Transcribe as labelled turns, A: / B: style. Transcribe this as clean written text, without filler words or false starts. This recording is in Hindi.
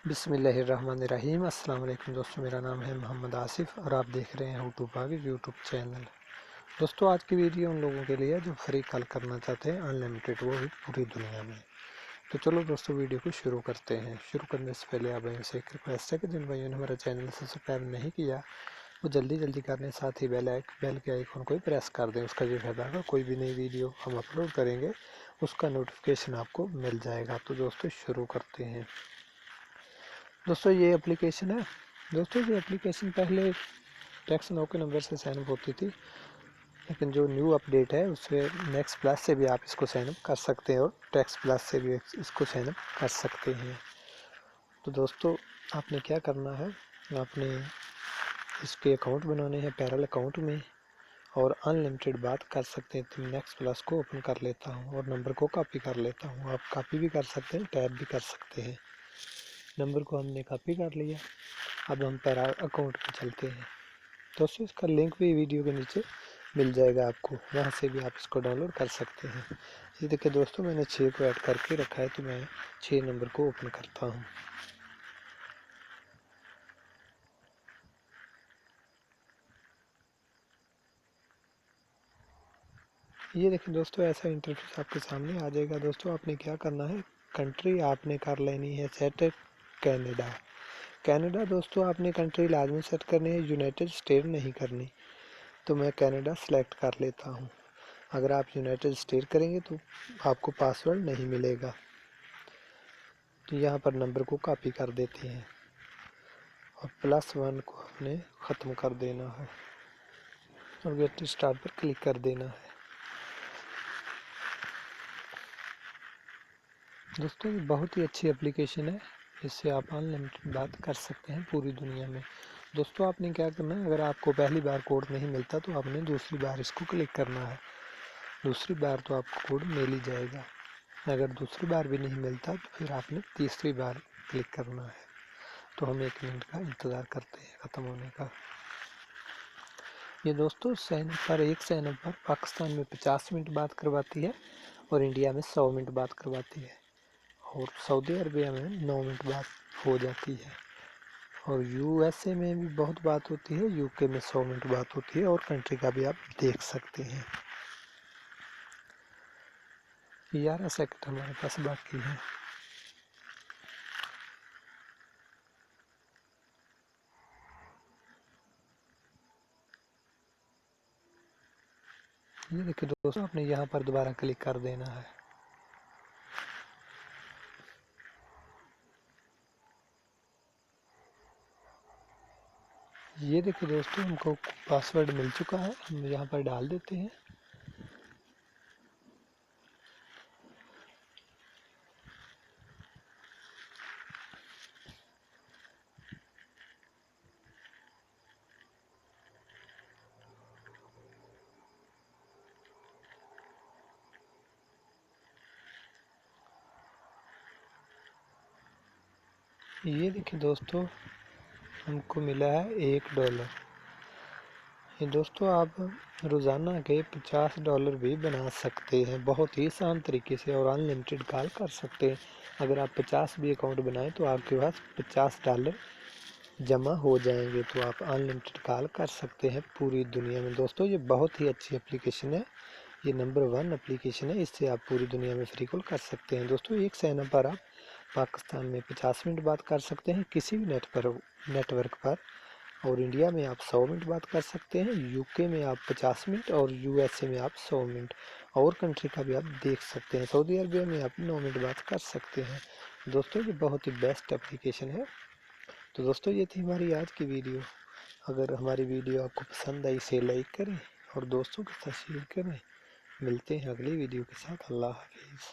A: बिस्मिल्लाहिर्रहमानिर्रहीम। अस्सलाम वालेकुम दोस्तों, मेरा नाम है मोहम्मद आसिफ और आप देख रहे हैं यूट्यूब भाभी यूट्यूब चैनल। दोस्तों, आज की वीडियो उन लोगों के लिए जो फ्री कॉल करना चाहते हैं अनलिमिटेड, वो भी पूरी दुनिया में। तो चलो दोस्तों, वीडियो को शुरू करते हैं। शुरू करने से पहले आप भाइयों से एक रिक्वेस्ट है कि जिन भाइयों ने हमारा चैनल सब्सक्राइब नहीं किया वो जल्दी कर लें, साथ ही बेल के आइकन को भी प्रेस कर दें। उसका ये फायदा होगा, कोई भी नई वीडियो हम अपलोड करेंगे उसका नोटिफिकेशन आपको मिल जाएगा। तो दोस्तों शुरू करते हैं। दोस्तों ये एप्लीकेशन है। दोस्तों ये एप्लीकेशन पहले टेक्स्ट नो के नंबर से साइनअप होती थी, लेकिन जो न्यू अपडेट है उससे नेक्स्ट प्लस से भी आप इसको साइनअप कर सकते हैं और टेक्स्ट प्लस से भी इसको साइनअप कर सकते हैं। तो दोस्तों आपने क्या करना है, आपने इसके अकाउंट बनाने हैं पैरल अकाउंट में और अनलिमिटेड बात कर सकते हैं। तो नेक्स्ट प्लस को ओपन कर लेता हूँ और नंबर को कॉपी कर लेता हूँ। आप कॉपी भी कर सकते हैं, टैप भी कर सकते हैं। नंबर को हमने कॉपी कर लिया। अब हम पैरल अकाउंट पे चलते हैं। दोस्तों इसका लिंक भी वीडियो के नीचे मिल जाएगा आपको, वहाँ से भी आप इसको डाउनलोड कर सकते हैं। ये देखिए दोस्तों, मैंने 6 को ऐड करके रखा है, तो मैं 6 नंबर को ओपन करता हूँ। ये देखिए दोस्तों, ऐसा इंटरफेस आपके सामने आ जाएगा। दोस्तों आपने क्या करना है, कंट्री आपने कर लेनी है सेट कनाडा। कनाडा दोस्तों आपने कंट्री लाजमी सेट करनी है, यूनाइटेड स्टेट नहीं करनी। तो मैं कनाडा सेलेक्ट कर लेता हूँ। अगर आप यूनाइटेड स्टेट करेंगे तो आपको पासवर्ड नहीं मिलेगा। तो यहाँ पर नंबर को कॉपी कर देते हैं और +1 को हमने ख़त्म कर देना है और गेट स्टार्ट पर क्लिक कर देना है। दोस्तों ये बहुत ही अच्छी एप्लीकेशन है, इससे आप अनलिमिटेड बात कर सकते हैं पूरी दुनिया में। दोस्तों आपने क्या करना है, अगर आपको पहली बार कोड नहीं मिलता तो आपने दूसरी बार इसको क्लिक करना है। दूसरी बार तो आपको कोड मिल ही जाएगा। अगर दूसरी बार भी नहीं मिलता तो फिर आपने तीसरी बार क्लिक करना है। तो हम 1 मिनट का इंतज़ार करते हैं ख़त्म होने का। ये दोस्तों एक साइनअप पर पाकिस्तान में 50 मिनट बात करवाती है और इंडिया में 100 मिनट बात करवाती है और सऊदी अरबिया में 9 मिनट बात हो जाती है और यूएसए में भी बहुत बात होती है, यूके में 100 मिनट बात होती है और कंट्री का भी आप देख सकते हैं। 11 सेकंड हमारे पास बाकी है। ये देखिए दोस्तों, आपने यहाँ पर दोबारा क्लिक कर देना है। ये देखिए दोस्तों, हमको पासवर्ड मिल चुका है, हम यहाँ पर डाल देते हैं। ये देखिए दोस्तों, हमको मिला है $1। ये दोस्तों आप रोज़ाना के $50 भी बना सकते हैं बहुत ही आसान तरीके से और अनलिमिटेड कॉल कर सकते हैं। अगर आप 50 भी अकाउंट बनाएं तो आपके पास $50 जमा हो जाएंगे, तो आप अनलिमिटेड कॉल कर सकते हैं पूरी दुनिया में। दोस्तों ये बहुत ही अच्छी एप्लीकेशन है, ये नंबर 1 एप्लीकेशन है, इससे आप पूरी दुनिया में फ्री कॉल कर सकते हैं। दोस्तों एक साइनअप पर आप पाकिस्तान में 50 मिनट बात कर सकते हैं किसी भी नेटवर्क पर और इंडिया में आप 100 मिनट बात कर सकते हैं, यूके में आप 50 मिनट और यूएसए में आप 100 मिनट और कंट्री का भी आप देख सकते हैं। सऊदी अरबिया में आप 9 मिनट बात कर सकते हैं। दोस्तों ये बहुत ही बेस्ट एप्लीकेशन है। तो दोस्तों ये थी हमारी आज की वीडियो। अगर हमारी वीडियो आपको पसंद आई इसे लाइक करें और दोस्तों के साथ शेयर करें। मिलते हैं अगली वीडियो के साथ। अल्लाह हाफिज़।